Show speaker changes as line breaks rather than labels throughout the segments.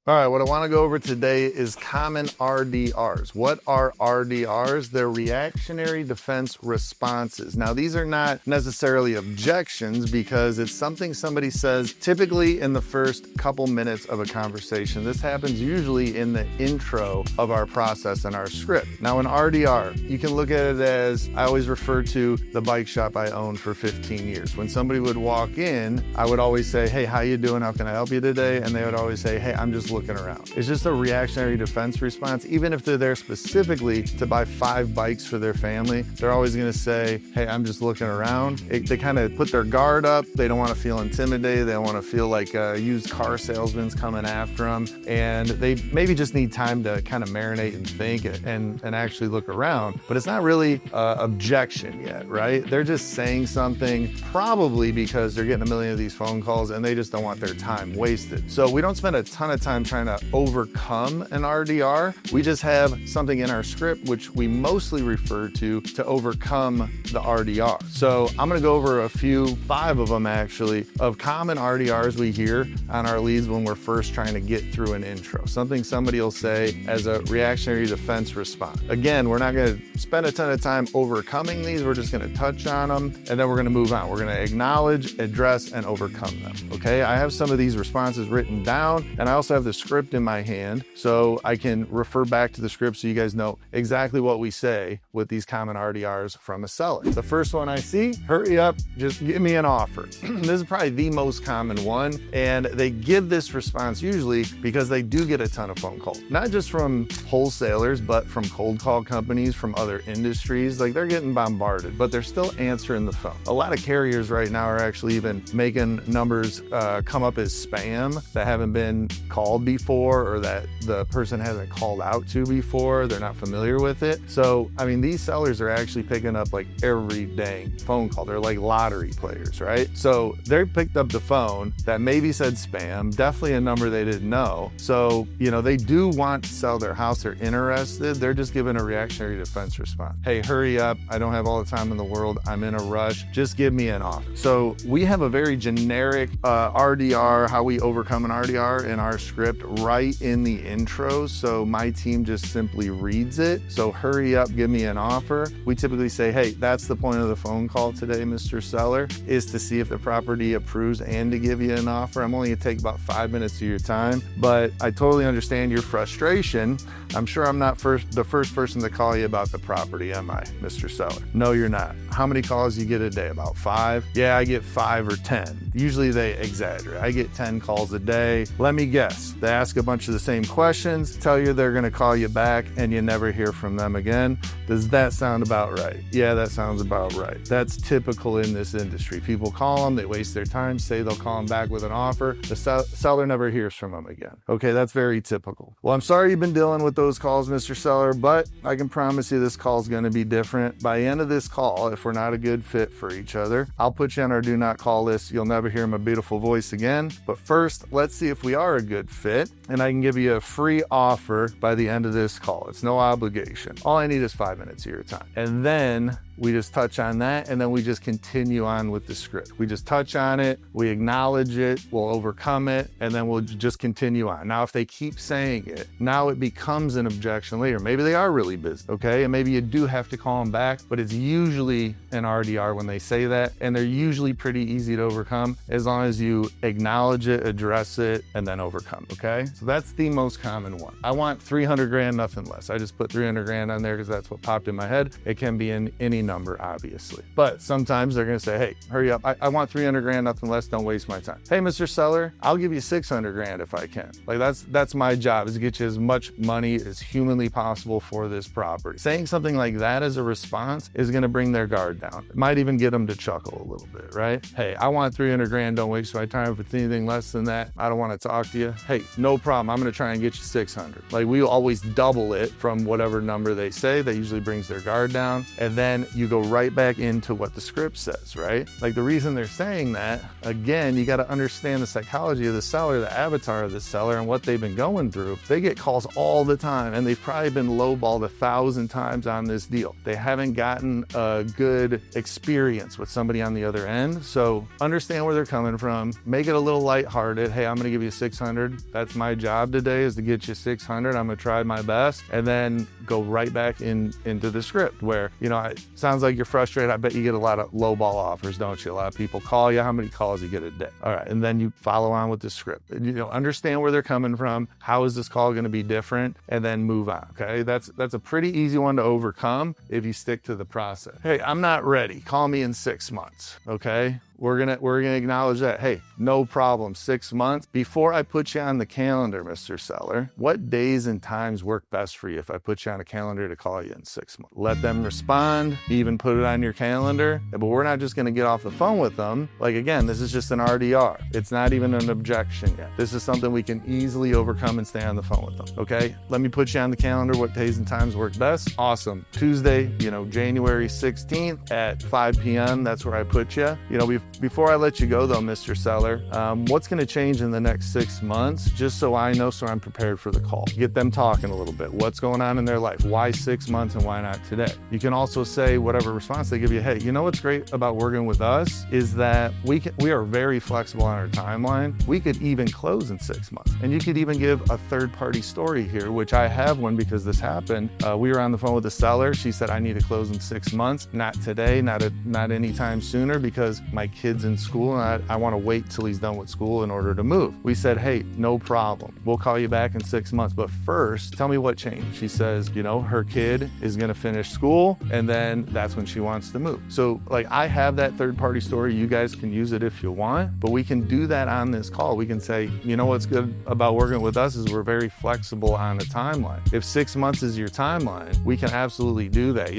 All right, what I want to go over today is common RDRs. What are RDRs? They're reactionary defense responses. Now, these are not necessarily objections because it's something somebody says typically in the first couple minutes of a conversation. This happens usually in the intro of our process and our script. Now, an RDR, you can look at it as, I always refer to the bike shop I owned for 15 years. When somebody would walk in, I would always say, hey, how you doing? How can I help you today? And they would always say, hey, I'm just looking around. It's just a reactionary defense response. Even if they're there specifically to buy 5 bikes for their family, they're always going to say, hey, I'm just looking around. They kind of put their guard up. They don't want to feel intimidated. They don't want to feel like a used car salesman's coming after them. And they maybe just need time to kind of marinate and think and actually look around. But it's not really objection yet, right? They're just saying something probably because they're getting a million of these phone calls and they just don't want their time wasted. So we don't spend a ton of time trying to overcome an RDR. We just have something in our script which we mostly refer to overcome the RDR. So I'm going to go over 5 of them actually, of common RDRs we hear on our leads when we're first trying to get through an intro. Something somebody will say as a reactionary defense response. Again, we're not going to spend a ton of time overcoming these. We're just going to touch on them and then we're going to move on. We're going to acknowledge, address, and overcome them. Okay, I have some of these responses written down and I also have the script in my hand so I can refer back to the script so you guys know exactly what we say with these common RDRs from a seller. The first one I see, hurry up, just give me an offer. This is probably the most common one, and they give this response usually because they do get a ton of phone calls, not just from wholesalers, but from cold call companies, from other industries. Like, they're getting bombarded, but they're still answering the phone. A lot of carriers right now are actually even making numbers come up as spam that haven't been called before or that the person hasn't called out to before. They're not familiar with it. So, I mean, these sellers are actually picking up like every dang phone call. They're like lottery players, right? So they picked up the phone that maybe said spam, definitely a number they didn't know. So, they do want to sell their house. They're interested. They're just giving a reactionary defense response. Hey, hurry up. I don't have all the time in the world. I'm in a rush. Just give me an offer. So we have a very generic RDR, how we overcome an RDR in our script right in the intro. So my team just simply reads it. So hurry up, give me an offer. We typically say, hey, that's the point of the phone call today, Mr. Seller, is to see if the property approves and to give you an offer. I'm only gonna take about 5 minutes of your time, but I totally understand your frustration. I'm sure I'm not the first person to call you about the property, am I, Mr. Seller? No, you're not. How many calls you get a day? About 5? Yeah, I get 5 or 10. Usually they exaggerate. I get 10 calls a day. Let me guess. They ask a bunch of the same questions, tell you they're gonna call you back, and you never hear from them again. Does that sound about right? Yeah, that sounds about right. That's typical in this industry. People call them, they waste their time, say they'll call them back with an offer. The seller never hears from them again. Okay, that's very typical. Well, I'm sorry you've been dealing with those calls, Mr. Seller, but I can promise you this call is going to be different. By the end of this call, if we're not a good fit for each other, I'll put you on our do not call list. You'll never hear my beautiful voice again. But first, let's see if we are a good fit, and I can give you a free offer by the end of this call. It's no obligation. All I need is 5 minutes of your time. And then we just touch on that, and then we just continue on with the script. We just touch on it, we acknowledge it, we'll overcome it, and then we'll just continue on. Now, if they keep saying it, now it becomes an objection later. Maybe they are really busy, okay? And maybe you do have to call them back, but it's usually an RDR when they say that, and they're usually pretty easy to overcome as long as you acknowledge it, address it, and then overcome, okay? So that's the most common one. I want 300 grand, nothing less. I just put 300 grand on there because that's what popped in my head. It can be in any number, obviously. But sometimes they're going to say, hey, hurry up. I want 300 grand, nothing less. Don't waste my time. Hey, Mr. Seller, I'll give you 600 grand if I can. Like, that's my job, is to get you as much money as humanly possible for this property. Saying something like that as a response is going to bring their guard down. It might even get them to chuckle a little bit, right? Hey, I want 300 grand. Don't waste my time. If it's anything less than that, I don't want to talk to you. Hey, no problem. I'm going to try and get you 600. Like, we always double it from whatever number they say. That usually brings their guard down. And then you go right back into what the script says, right? Like the reason they're saying that, again, you got to understand the psychology of the seller, the avatar of the seller, and what they've been going through. They get calls all the time, and they've probably been lowballed 1,000 times on this deal. They haven't gotten a good experience with somebody on the other end. So understand where they're coming from, make it a little lighthearted. Hey, I'm going to give you 600. That's my job today, is to get you 600. I'm going to try my best, and then go right back into the script where, it sounds like you're frustrated. I bet you get a lot of lowball offers, don't you? A lot of people call you. How many calls you get a day? All right. And then you follow on with the script. Understand where they're coming from. How is this call going to be different? And then move on. Okay. That's a pretty easy one to overcome if you stick to the process. Hey, I'm not ready. Call me in 6 months. Okay. We're gonna acknowledge that. Hey, no problem. 6 months. Before I put you on the calendar, Mr. Seller, what days and times work best for you if I put you on a calendar to call you in 6 months? Let them respond, even put it on your calendar. But we're not just gonna get off the phone with them. Like, again, this is just an RDR. It's not even an objection yet. This is something we can easily overcome and stay on the phone with them. Okay, let me put you on the calendar. What days and times work best? Awesome. Tuesday, January 16th at 5 p.m. That's where I put you. Before I let you go though, Mr. Seller, what's going to change in the next 6 months, just so I know, so I'm prepared for the call. Get them talking a little bit. What's going on in their life? Why 6 months and why not today? You can also say whatever response they give you. Hey, what's great about working with us is that we are very flexible on our timeline. We could even close in 6 months. And you could even give a third-party story here, which I have one because this happened. We were on the phone with the seller. She said, I need to close in 6 months. Not today, not anytime sooner, because my kid's in school and I want to wait till he's done with school in order to move. We said, hey, no problem. We'll call you back in 6 months. But first, tell me what changed. She says, her kid is going to finish school and then that's when she wants to move. So I have that third-party story. You guys can use it if you want, but we can do that on this call. We can say, what's good about working with us is we're very flexible on the timeline. If 6 months is your timeline, we can absolutely do that.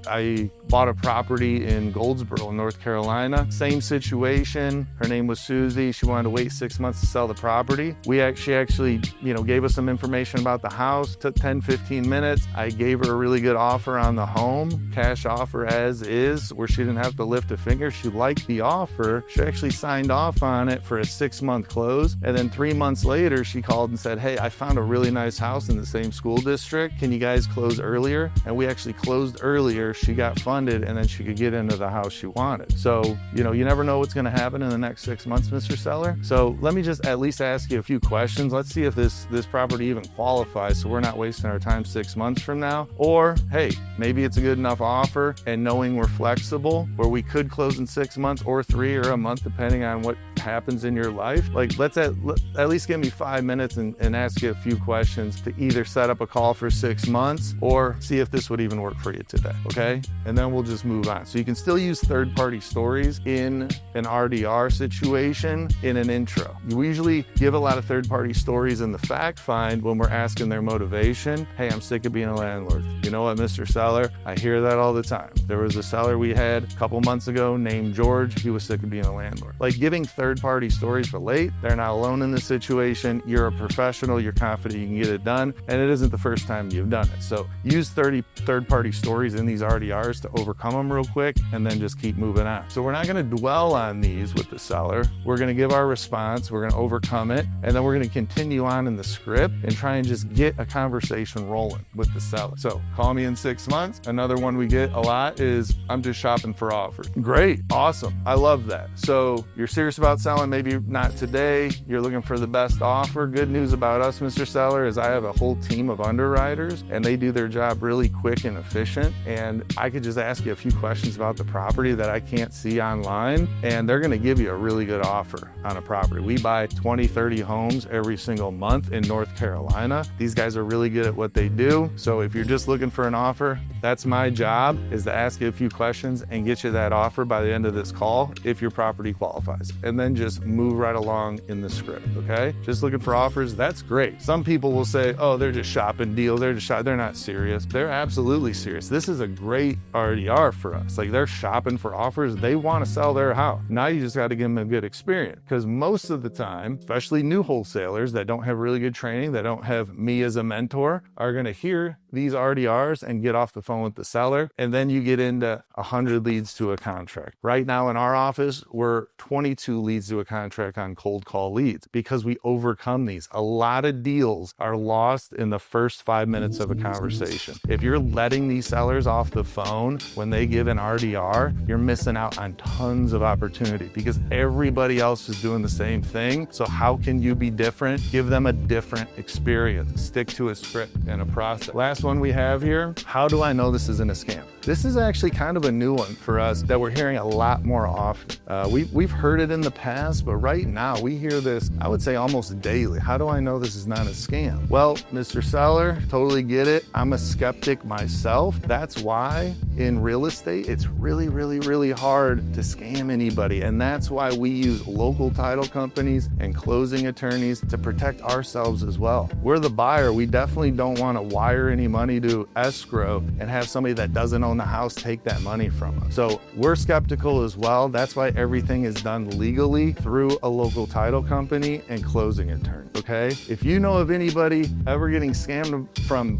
I bought a property in Goldsboro, North Carolina. Same situation. Her name was Susie. She wanted to wait 6 months to sell the property. She actually, gave us some information about the house. Took 10, 15 minutes. I gave her a really good offer on the home, cash offer as is, where she didn't have to lift a finger. She liked the offer. She actually signed off on it for a 6-month close. And then 3 months later, she called and said, hey, I found a really nice house in the same school district. Can you guys close earlier? And we actually closed earlier. She got funded and then she could get into the house she wanted. So, you never know what's going to happen in the next 6 months, Mr. Seller. So let me just at least ask you a few questions. Let's see if this property even qualifies, so we're not wasting our time 6 months from now. Or, hey, maybe it's a good enough offer, and knowing we're flexible, where we could close in 6 months or 3 or a month, depending on what happens in your life. Let's at least give me 5 minutes and ask you a few questions to either set up a call for 6 months or see if this would even work for you today. Okay. And then we'll just move on. So you can still use third-party stories in an RDR situation in an intro. You usually give a lot of third-party stories in the fact find when we're asking their motivation. Hey, I'm sick of being a landlord. You know what, Mr. Seller? I hear that all the time. There was a seller we had a couple months ago named George. He was sick of being a landlord. Giving third-party stories relate. They're not alone in this situation. You're a professional. You're confident you can get it done. And it isn't the first time you've done it. So use third-party stories in these RDRs to overcome them real quick and then just keep moving on. So we're not going to dwell on these with the seller. We're going to give our response. We're going to overcome it. And then we're going to continue on in the script and try and just get a conversation rolling with the seller. So call me in 6 months. Another one we get a lot is, I'm just shopping for offers. Great. Awesome. I love that. So you're serious about selling, maybe not today. You're looking for the best offer. Good news about us, Mr. Seller, is I have a whole team of underwriters and they do their job really quick and efficient. And I could just ask you a few questions about the property that I can't see online, and they're going to give you a really good offer on a property. We buy 20, 30 homes every single month in North Carolina. These guys are really good at what they do. So if you're just looking for an offer, that's my job, is to ask you a few questions and get you that offer by the end of this call if your property qualifies. And then just move right along in the script, okay? Just looking for offers, that's great. Some people will say, oh, they're just shopping deals. They're not serious. They're absolutely serious. This is a great RDR for us. They're shopping for offers. They want to sell their their house. Now you just got to give them a good experience, because most of the time, especially new wholesalers that don't have really good training, that don't have me as a mentor, are going to hear these RDRs and get off the phone with the seller. And then you get into 100 leads to a contract. Right now in our office, we're 22 leads to a contract on cold call leads, because we overcome these. A lot of deals are lost in the first 5 minutes of a conversation. If you're letting these sellers off the phone when they give an RDR, you're missing out on tons of opportunity, because everybody else is doing the same thing. So how can you be different? Give them a different experience. Stick to a script and a process. Last one we have here, how do I know this isn't a scam? This is actually kind of a new one for us that we're hearing a lot more often. We've heard it in the past, but right now we hear this, I would say, almost daily. How do I know this is not a scam? Well, Mr. Seller, totally get it. I'm a skeptic myself. That's why in real estate, it's really, really, really hard to scam anybody. And that's why we use local title companies and closing attorneys to protect ourselves as well. We're the buyer. We definitely don't want to wire any money to escrow and have somebody that doesn't own the house take that money from us. So we're skeptical as well. That's why everything is done legally through a local title company and closing attorney, okay? If you know of anybody ever getting scammed from,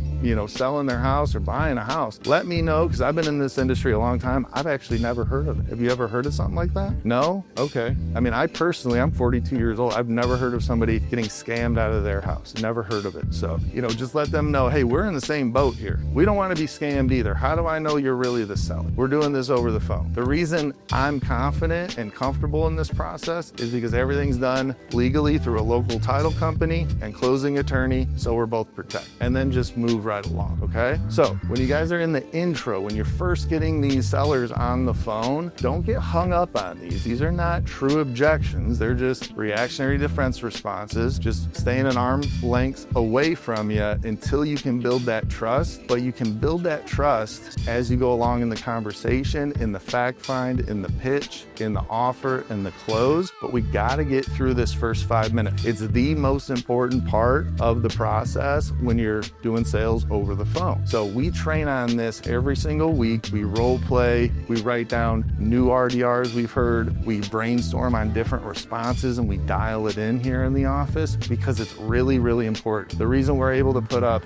selling their house or buying a house, let me know, because I've been in this industry a long time. I've actually never heard of it. Have you ever heard of something like that? No? Okay. I mean, I'm 42 years old. I've never heard of somebody getting scammed out of their house. Never heard of it. So, just let them know, hey, we're in the same boat here. We don't want to be scammed either. How do I know you're really the seller? We're doing this over the phone. The reason I'm confident and comfortable in this process is because everything's done legally through a local title company and closing attorney, so we're both protected. And then just move right along, okay? So when you guys are in the intro, when you're first getting these sellers on the phone, don't get hung up on these. These are not true objections. They're just reactionary defense responses, just staying an arm's length away from you until you can build that trust. But you can build that trust as you go along in the conversation, in the fact find, in the pitch, in the offer, in the close. But we gotta get through this first 5 minutes. It's the most important part of the process when you're doing sales over the phone. So we train on this every single week. We role play, we write down new RDRs we've heard, we brainstorm on different responses, and we dial it in here in the office, because it's really, really important. The reason we're able to put up,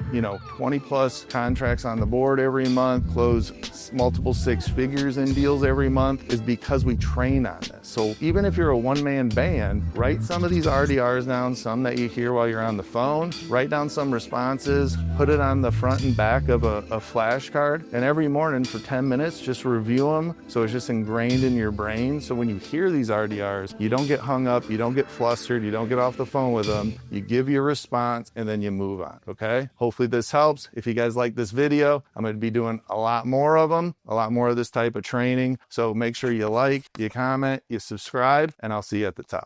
20 plus contracts on the board every month, close multiple six figures in deals every month, is because we train on this. So even if you're a one-man band, write some of these RDRs down, some that you hear while you're on the phone, write down some responses, put it on the front and back of a flashcard, and every morning for 10 minutes, just review them, so it's just ingrained in your brain. So when you hear these RDRs, you don't get hung up, you don't get flustered, you don't get off the phone with them, you give your response, and then you move on, okay? Hopefully this helps. If you guys like this video, I'm gonna be doing a lot more of them, a lot more of this type of training. So make sure you like, you comment, you subscribe, and I'll see you at the top.